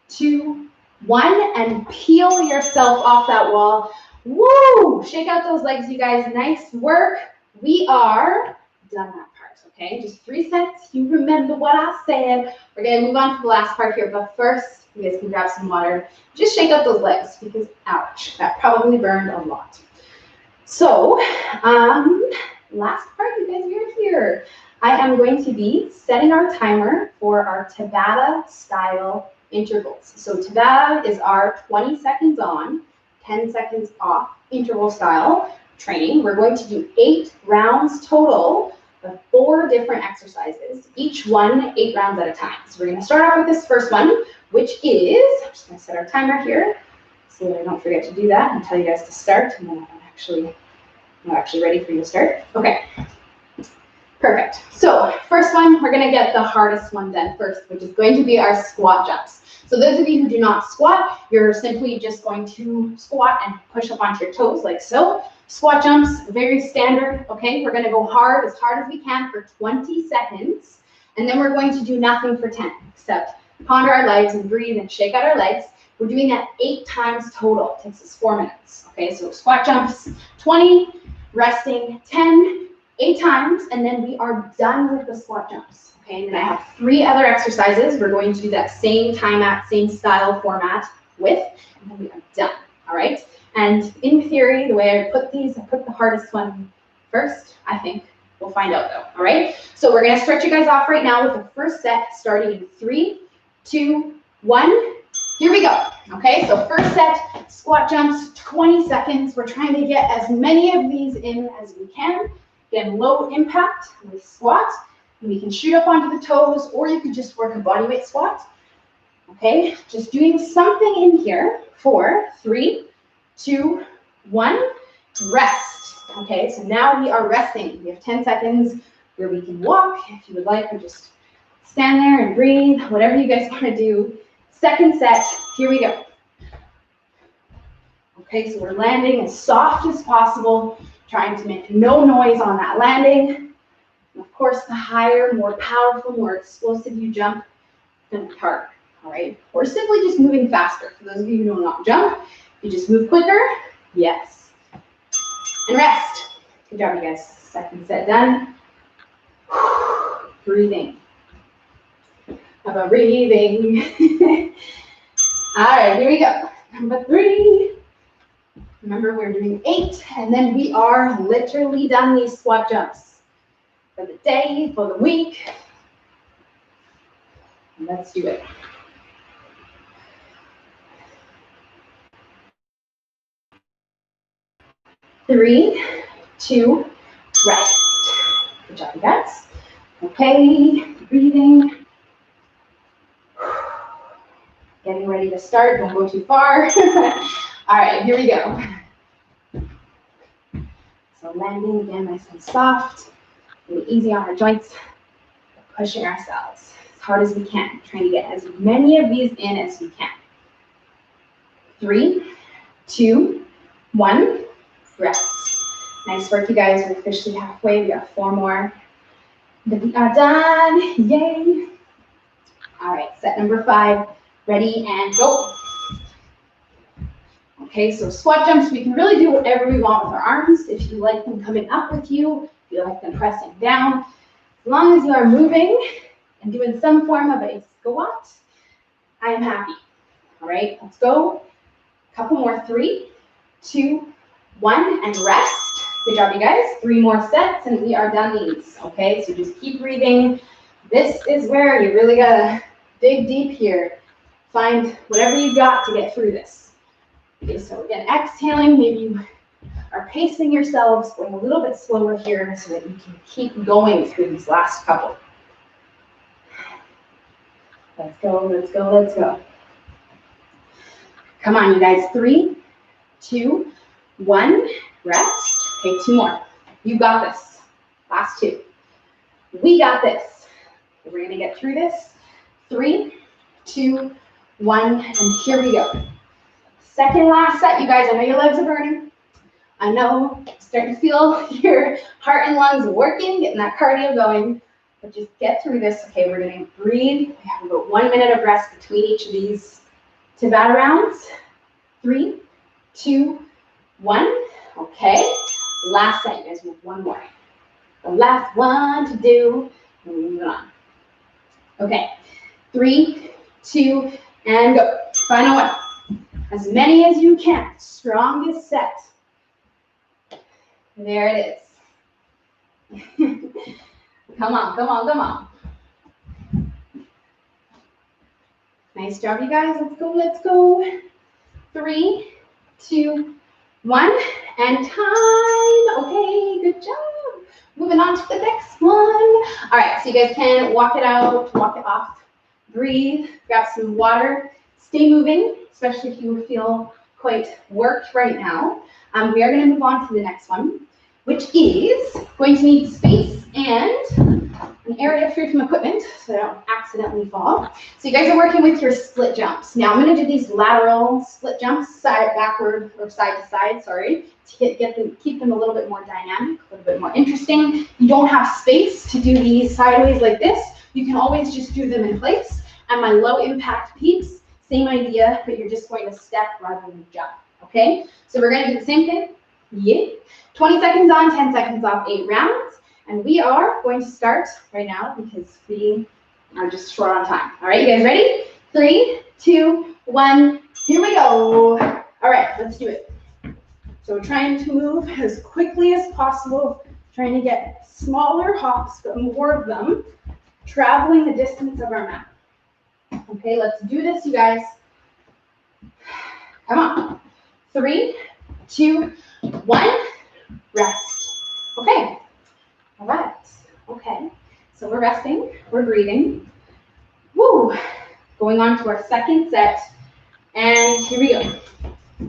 2, 1, and peel yourself off that wall. Woo! Shake out those legs, you guys. Nice work. We are done that part, okay? Just 3 sets. You remember what I said. We're going to move on to the last part here, but first, you guys can grab some water. Just shake out those legs because, ouch, that probably burned a lot. So, last part, you guys, we're here. I am going to be setting our timer for our Tabata style intervals. So Tabata is our 20 seconds on, 10 seconds off interval style training. We're going to do 8 rounds total of 4 different exercises, each one 8 rounds at a time. So we're going to start off with this first one, which is, I'm just going to set our timer here so that I don't forget to do that and tell you guys to start, and then I'm actually ready for you to start. Okay. Perfect. So first one, we're going to get the hardest one done first, which is going to be our squat jumps. So those of you who do not squat, you're simply just going to squat and push up onto your toes like so. Squat jumps, very standard, okay? We're going to go hard as we can for 20 seconds, and then we're going to do nothing for 10, except ponder our legs and breathe and shake out our legs. We're doing that 8 times total. It takes us 4 minutes, okay? So squat jumps, 20, resting, 10, 8 times, and then we are done with the squat jumps. Okay, and then I have 3 other exercises we're going to do that same time at, same style format with, and then we are done. All right. And in theory, the way I put these, I put the hardest one first, I think. We'll find out though. All right. So we're going to stretch you guys off right now with the first set starting in 3, 2, 1. Here we go. Okay, so first set, squat jumps, 20 seconds. We're trying to get as many of these in as we can. Again, low impact with squat. We can shoot up onto the toes, or you could just work a bodyweight squat. Okay, just doing something in here for 3, 2, 1, rest. Okay, so now we are resting. We have 10 seconds where we can walk if you would like, or just stand there and breathe, whatever you guys want to do. Second set, here we go. Okay, so we're landing as soft as possible, trying to make no noise on that landing. And of course, the higher, more powerful, more explosive you jump, the harder, all right? Or simply just moving faster. For those of you who do not jump, you just move quicker, yes. And rest. Good job, you guys. Second set done. Breathing. How about breathing? All right, here we go. Number 3. Remember, we're doing 8, and then we are literally done these squat jumps. for the day, for the week. Let's do it. Three, two, rest. Good job, you guys. Okay, breathing. Getting ready to start, don't go too far. All right, here we go. So landing again nice and soft, really easy on our joints, pushing ourselves as hard as we can, trying to get as many of these in as we can. 3, 2, 1, rest. Nice work, you guys. We're officially halfway. We got 4 more. Then we are done. Yay. All right, set number 5. Ready and go. Okay, so squat jumps, we can really do whatever we want with our arms. If you like them coming up with you, if you like them pressing down, as long as you are moving and doing some form of a squat, I am happy. All right, let's go. A couple more. 3, 2, 1, and rest. Good job, you guys. 3 more sets, and we are done these. Okay, so just keep breathing. This is where you really gotta dig deep here. Find whatever you got to get through this. Okay, so again, exhaling, maybe you are pacing yourselves, going a little bit slower here so that you can keep going through these last couple. Let's go, let's go, let's go. Come on, you guys. 3, 2, 1, rest. Okay, 2 more. You got this. Last 2. We got this. Okay, we're gonna get through this. 3, 2, 1, and here we go. Second last set, you guys. I know your legs are burning. I know, starting to feel your heart and lungs working, getting that cardio going. But just get through this. Okay, we're gonna breathe. We have about 1 minute of rest between each of these Tabata rounds. 3, 2, 1. Okay. Last set, you guys. We have 1 more. The last one to do. And we're moving on. Okay. 3, 2, and go. Final one. As many as you can. Strongest set. There it is. Come on, come on, come on. Nice job, you guys. Let's go, let's go. 3, 2, 1, and time. Okay, good job. Moving on to the next one. All right, so you guys can walk it out, walk it off, breathe, grab some water, stay moving, especially if you feel quite worked right now. We are going to move on to the next one, which is going to need space and an area free from equipment so I don't accidentally fall. So you guys are working with your split jumps. Now I'm going to do these lateral split jumps, side backward or side to side, sorry, to keep them a little bit more dynamic, a little bit more interesting. You don't have space to do these sideways like this. You can always just do them in place. And my low impact peaks, same idea, but you're just going to step rather than jump. Okay, so we're going to do the same thing. Yeah. 20 seconds on, 10 seconds off, 8 rounds. And we are going to start right now because we are just short on time. All right, you guys ready? 3, 2, 1, here we go. All right, let's do it. So we're trying to move as quickly as possible, trying to get smaller hops, but more of them, traveling the distance of our mat. Okay, let's do this, you guys. Come on. 3, 2, 1, rest. Okay. All right. Okay. So we're resting. We're breathing. Woo. Going on to our second set. And here we go.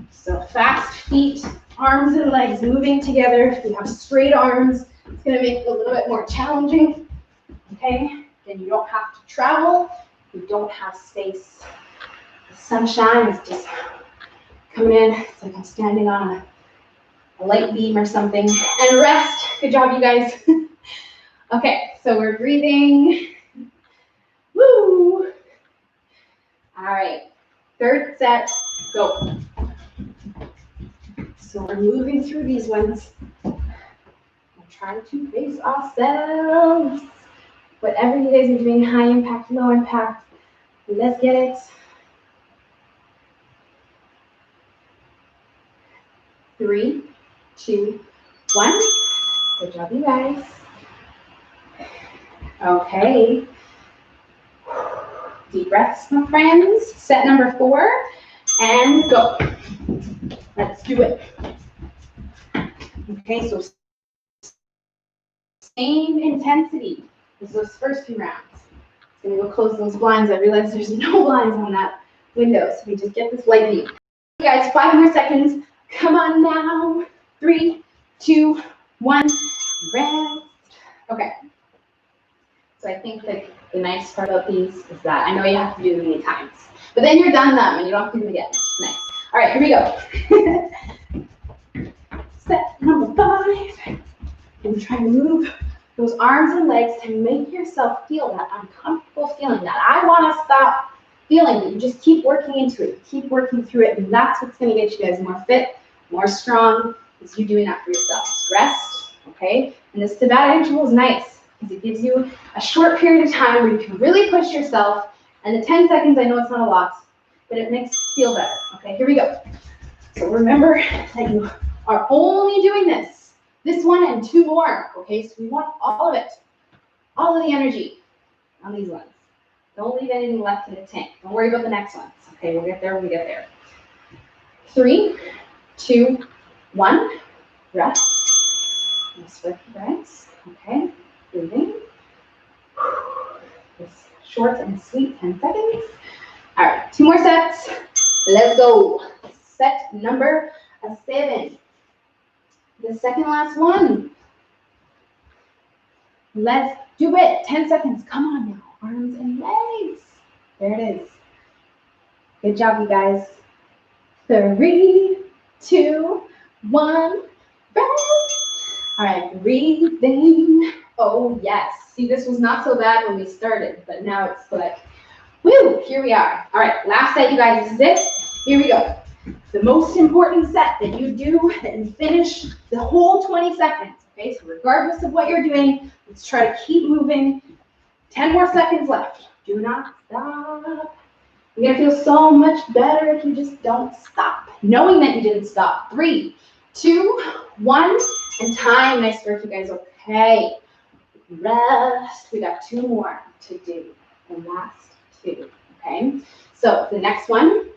So fast feet, arms and legs moving together. If you have straight arms, it's going to make it a little bit more challenging. Okay. Then you don't have to travel. You don't have space. The sunshine is just coming in. It's like I'm standing on a light beam or something. And rest. Good job, you guys. Okay, so we're breathing. Woo! All right, third set, go. So we're moving through these ones. We're trying to pace ourselves. Whatever you guys are doing, high impact, low impact, let's get it. 3, 2, 1. Good job, you guys. Okay. Deep breaths, my friends. Set number 4, and go. Let's do it. Okay, so same intensity as those first few rounds. I'm gonna go close those blinds. I realize there's no blinds on that window, so we just get this light view. You guys, 5 more seconds. Come on now. 3, 2, 1. Rest. Okay. So I think that the nice part about these is that I know you have to do them many times, but then you're done them and you don't have to do them again. Nice. All right, here we go. Set number 5. And try to move those arms and legs to make yourself feel that uncomfortable feeling, that I want to stop feeling, but you just keep working into it, keep working through it, and that's what's going to get you guys more fit, more strong, is you doing that for yourself. Rest, okay? And this Tabata interval is nice, because it gives you a short period of time where you can really push yourself, and the 10 seconds, I know it's not a lot, but it makes you feel better. Okay, here we go. So remember that you are only doing this one and 2 more, okay? So we want all of it, all of the energy on these ones. Don't leave anything left in the tank. Don't worry about the next ones, okay? We'll get there when we get there. 3, 2, 1, rest. Swift breaths, okay? Breathing. This short and sweet 10 seconds. All right, 2 more sets. Let's go. Set number 7. The second last one. Let's do it. 10 seconds. Come on now. Arms and legs. There it is. Good job, you guys. 3, 2, 1. Rest. All right, breathing. Oh, yes. See, this was not so bad when we started, but now it's like, woo, here we are. All right, last set, you guys. This is it. Here we go. The most important set that you do and finish the whole 20 seconds. Okay, so regardless of what you're doing, let's try to keep moving. 10 more seconds left. Do not stop. You're gonna feel so much better if you just don't stop, knowing that you didn't stop. 3, 2, 1, and time. Nice work, you guys. Okay, rest. We got 2 more to do. The last 2. Okay, so the next one.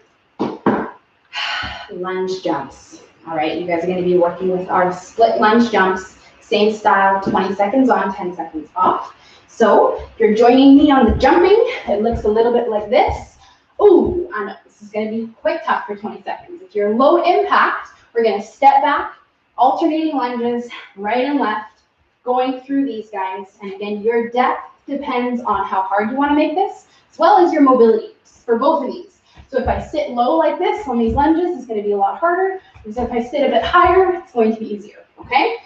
Lunge jumps. All right, you guys are going to be working with our split lunge jumps. Same style, 20 seconds on, 10 seconds off. So you're joining me on the jumping. It looks a little bit like this. Ooh, I know, this is going to be quite tough for 20 seconds. If you're low impact, we're going to step back, alternating lunges, right and left, going through these guys. And again, your depth depends on how hard you want to make this, as well as your mobility for both of these. So if I sit low like this on these lunges, it's going to be a lot harder. So if I sit a bit higher, it's going to be easier. Okay?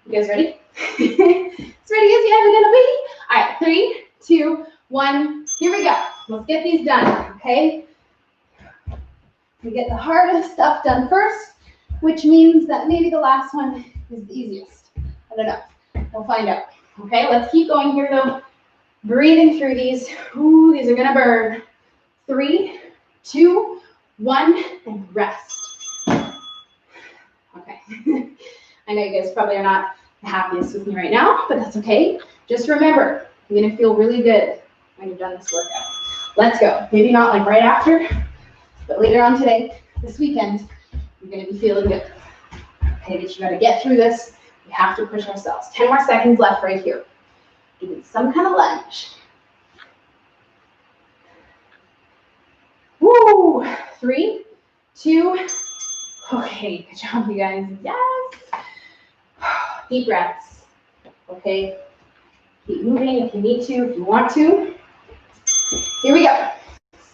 You guys ready? It's ready as you ever going to be. All right, 3, 2, 1. Here we go. Let's get these done. Okay? We get the hardest stuff done first, which means that maybe the last one is the easiest. I don't know. We'll find out. Okay? Let's keep going here though. Breathing through these. Ooh, these are going to burn. 3, 2, 1, and rest. Okay. I know you guys probably are not the happiest with me right now, but that's okay. Just remember, you're going to feel really good when you've done this workout. Let's go. Maybe not like right after, but later on today, this weekend, you're going to be feeling good. Okay, but you got to get through this. We have to push ourselves. 10 more seconds left right here. Doing some kind of lunge. Woo! 3, 2. Okay, good job, you guys. Yes. Deep breaths. Okay. Keep moving if you need to, if you want to. Here we go.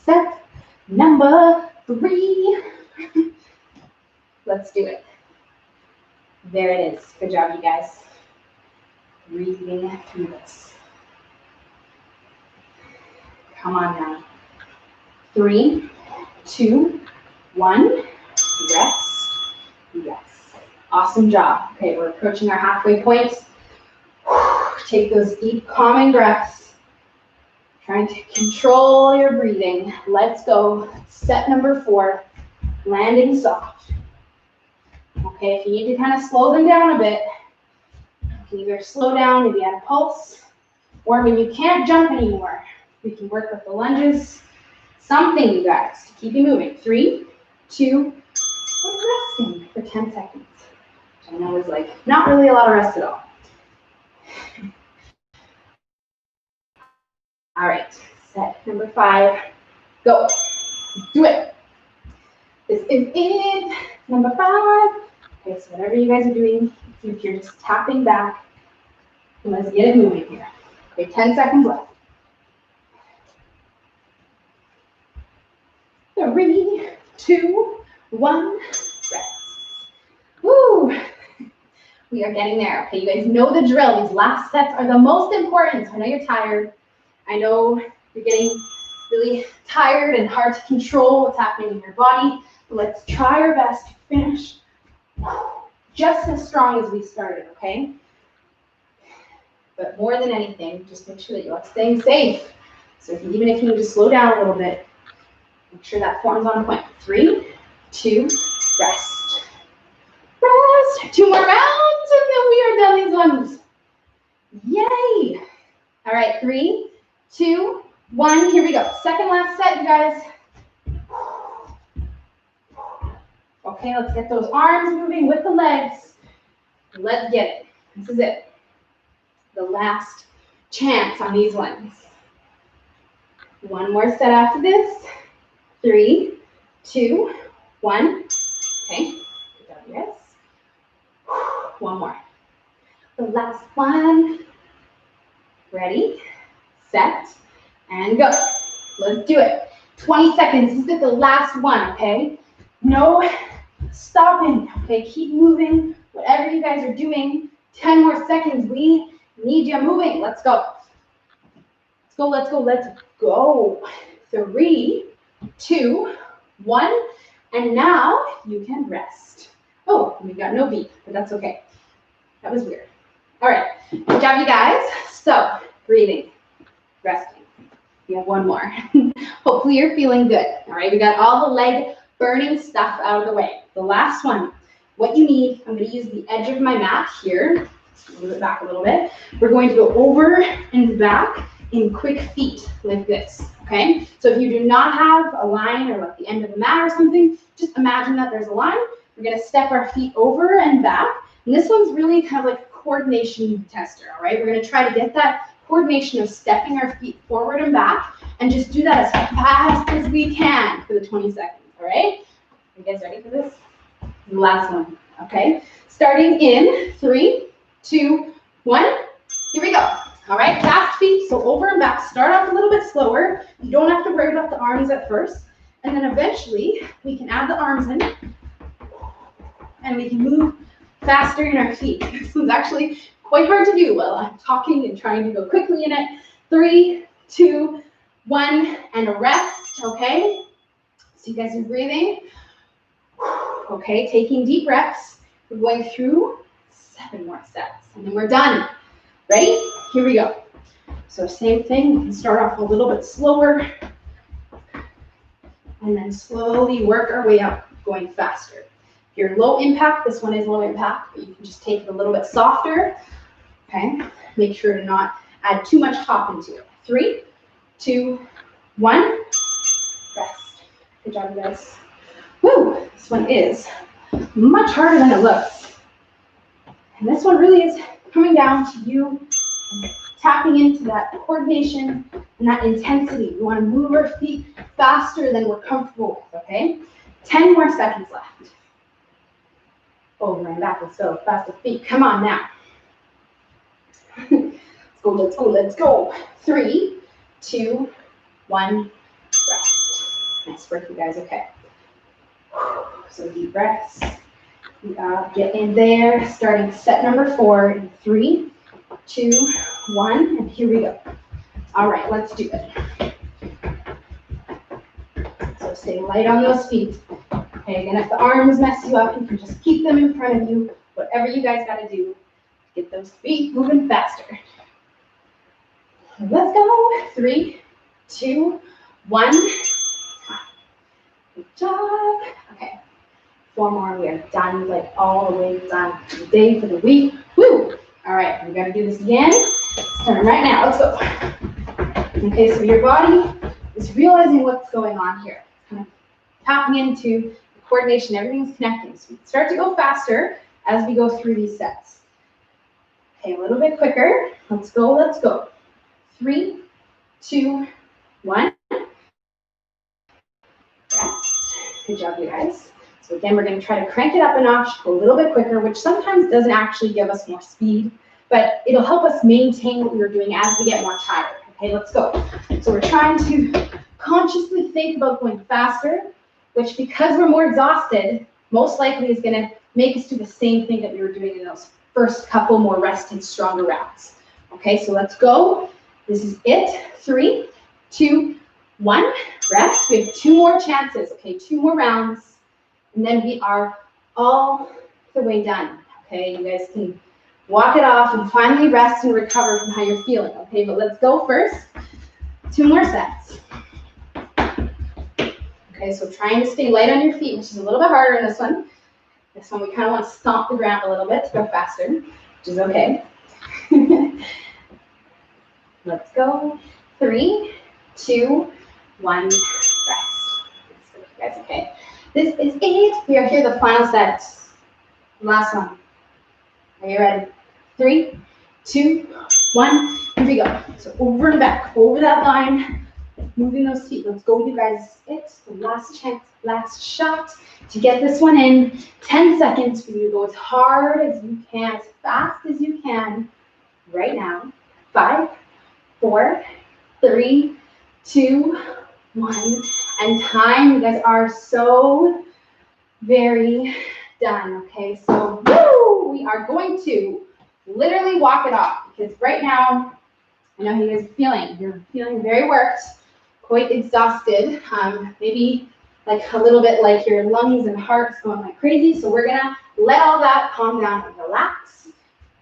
Set number 3. Let's do it. There it is. Good job, you guys. Breathing through this. Come on now. 3, 2, 1. Rest. Yes. Awesome job. Okay, we're approaching our halfway point. Take those deep, calming breaths. Trying to control your breathing. Let's go. Set number 4. Landing soft. Okay, if you need to kind of slow them down a bit, you can either slow down, maybe add a pulse, Or when you can't jump anymore, we can work with the lunges. Something, you guys, to keep you moving. 3, 2, and resting for 10 seconds. Which I know is like not really a lot of rest at all. All right, set number 5. Go. Do it. This is it. Number 5. Okay, so whatever you guys are doing, if you're just tapping back, let's get it moving here. Okay, 10 seconds left. 3, 2, 1, rest. Woo! We are getting there. Okay, you guys know the drill. These last sets are the most important. I know you're tired. I know you're getting really tired and hard to control what's happening in your body. But let's try our best to finish just as strong as we started, okay? But more than anything, just make sure that you're staying safe. So even if you need to slow down a little bit, make sure that form's on point. 3, 2, rest. Rest. 2 more rounds, and then we are done these ones. Yay! All right, 3, 2, 1. Here we go. Second last set, you guys. Okay, let's get those arms moving with the legs. Let's get it. This is it. The last chance on these ones. 1 more set after this. 3, 2, 1. Okay, good job, yes. 1 more. The last one. Ready, set, and go. Let's do it. 20 seconds. This is the last one, okay? No stopping, okay? Keep moving. Whatever you guys are doing, 10 more seconds. We need you moving. Let's go. Let's go, let's go, let's go. 3, 2, 1, and now you can rest. Oh, we got no beat, but that's okay. That was weird. All right, good job, you guys. So, breathing, resting. We have 1 more. Hopefully you're feeling good. All right, we got all the leg burning stuff out of the way. The last one, what you need, I'm going to use the edge of my mat here. Move it back a little bit. We're going to go over and back in quick feet like this, okay? So if you do not have a line or like the end of the mat or something, just imagine that there's a line. We're going to step our feet over and back. And this one's really kind of like a coordination tester, all right? We're going to try to get that coordination of stepping our feet forward and back and just do that as fast as we can for the 20 seconds, all right? You guys ready for this? The last one, okay? Starting in 3, 2, 1. Here we go. All right, fast feet, so over and back. Start off a little bit slower. You don't have to worry about the arms at first. And then eventually, we can add the arms in. And we can move faster in our feet. This one's actually quite hard to do while I'm talking and trying to go quickly in it. 3, 2, 1, and a rest, okay? So you guys are breathing. Okay, taking deep breaths. We're going through 7 more sets, and then we're done. Ready? Here we go. So same thing, we can start off a little bit slower, and then slowly work our way up, going faster. If you're low impact, this one is low impact, but you can just take it a little bit softer. Okay, make sure to not add too much hop into it. 3, 2, 1, rest. Good job, you guys. Woo, this one is much harder than it looks. And this one really is coming down to you tapping into that coordination and that intensity. We want to move our feet faster than we're comfortable with, okay? 10 more seconds left. Over and back, let's go. Faster feet, come on now. Let's go, let's go, let's go. 3, 2, 1, rest. Nice work, you guys, okay. So deep breaths. Get in there, starting set number 4 in 3, 2, 1, and here we go. All right, let's do it. So stay light on those feet. Okay, again, if the arms mess you up, you can just keep them in front of you. Whatever you guys got to do, get those feet moving faster. Let's go. 3, 2, 1. Good job. Okay. 4 more. We are done, all the way done for the day, for the week. Woo! All right, we got to do this again. It's turn right now. Let's go. Okay, so your body is realizing what's going on here. Kind of tapping into the coordination. Everything's connecting. So we start to go faster as we go through these sets. Okay, a little bit quicker. Let's go, let's go. 3, 2, 1. Good job, you guys. So again, we're going to try to crank it up a notch, go a little bit quicker, which sometimes doesn't actually give us more speed, but it'll help us maintain what we were doing as we get more tired. Okay, let's go. So we're trying to consciously think about going faster, which because we're more exhausted, most likely is going to make us do the same thing that we were doing in those first couple more rested, stronger rounds. Okay, so let's go. This is it. 3, 2, 1. Rest. We have 2 more chances. Okay, 2 more rounds. And then we are all the way done. Okay, you guys can walk it off and finally rest and recover from how you're feeling. Okay, but let's go first. 2 more sets. Okay, so trying to stay light on your feet, which is a little bit harder in this one. This one we kind of want to stomp the ground a little bit to go faster, which is okay. Let's go. 3, 2, 1. Rest. Let's go, you guys. Okay. This is it. We are here, the final set. Last one. Are you ready? 3, 2, 1. Here we go. So over and back, over that line. Moving those feet. Let's go, you guys. It's the last chance, last shot to get this one in. 10 seconds for you to go as hard as you can, as fast as you can right now. 5, 4, 3, 2, 1. And time. You guys are so very done. Okay, so woo, we are going to literally walk it off because right now, I know how you guys are feeling. You're feeling very worked, quite exhausted, maybe like a little bit like your lungs and heart's going like crazy. So we're gonna let all that calm down and relax,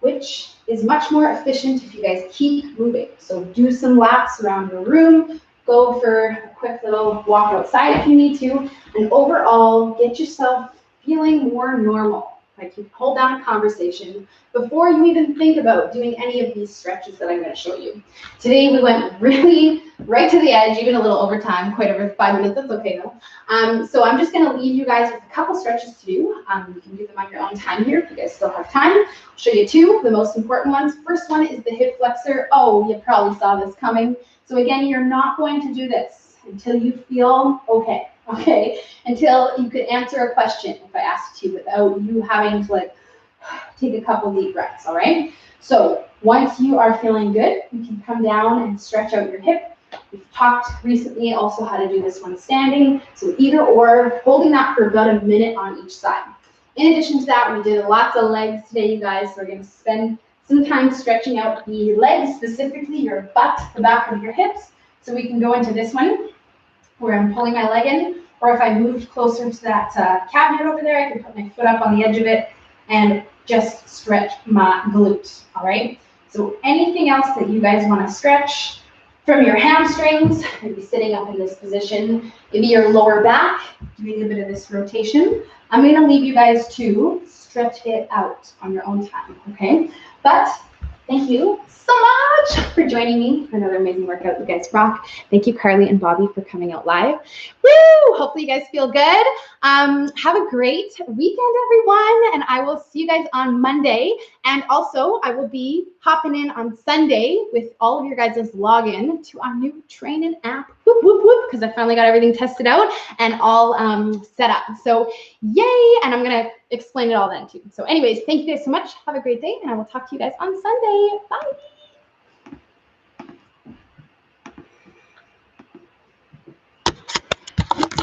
which is much more efficient if you guys keep moving. So do some laps around your room, go for a quick little walk outside if you need to, and overall get yourself feeling more normal. Like you hold down a conversation before you even think about doing any of these stretches that I'm going to show you. Today we went really right to the edge, even a little over time, quite over 5 minutes. That's okay though. So I'm just going to leave you guys with a couple stretches to do. You can do them on your own time here if you guys still have time. I'll show you 2, the most important ones. First one is the hip flexor. Oh, you probably saw this coming. So again, you're not going to do this until you feel okay. Okay, until you could answer a question if I asked you without you having to like take a couple deep breaths, all right? So once you are feeling good, you can come down and stretch out your hip. We've talked recently also how to do this one standing. So either or, holding that for about a minute on each side. In addition to that, we did lots of legs today, you guys. So we're going to spend some time stretching out the legs, specifically your butt, the back of your hips. So we can go into this one, where I'm pulling my leg in, or if I moved closer to that cabinet over there, I can put my foot up on the edge of it and just stretch my glute, all right? So anything else that you guys want to stretch from your hamstrings, maybe sitting up in this position, maybe your lower back, doing a bit of this rotation. I'm going to leave you guys to stretch it out on your own time, okay? But thank you so much for joining me for another amazing workout. You guys rock. Thank you, Carly and Bobby, for coming out live. Woo! Hopefully you guys feel good. Have a great weekend, everyone, and I will see you guys on Monday. And also, I will be hopping in on Sunday with all of your guys' login to our new training app. Whoop, whoop, whoop, because I finally got everything tested out and all set up. So yay! And I'm going to explain it all then too. So anyways, thank you guys so much. Have a great day, and I will talk to you guys on Sunday. Bye.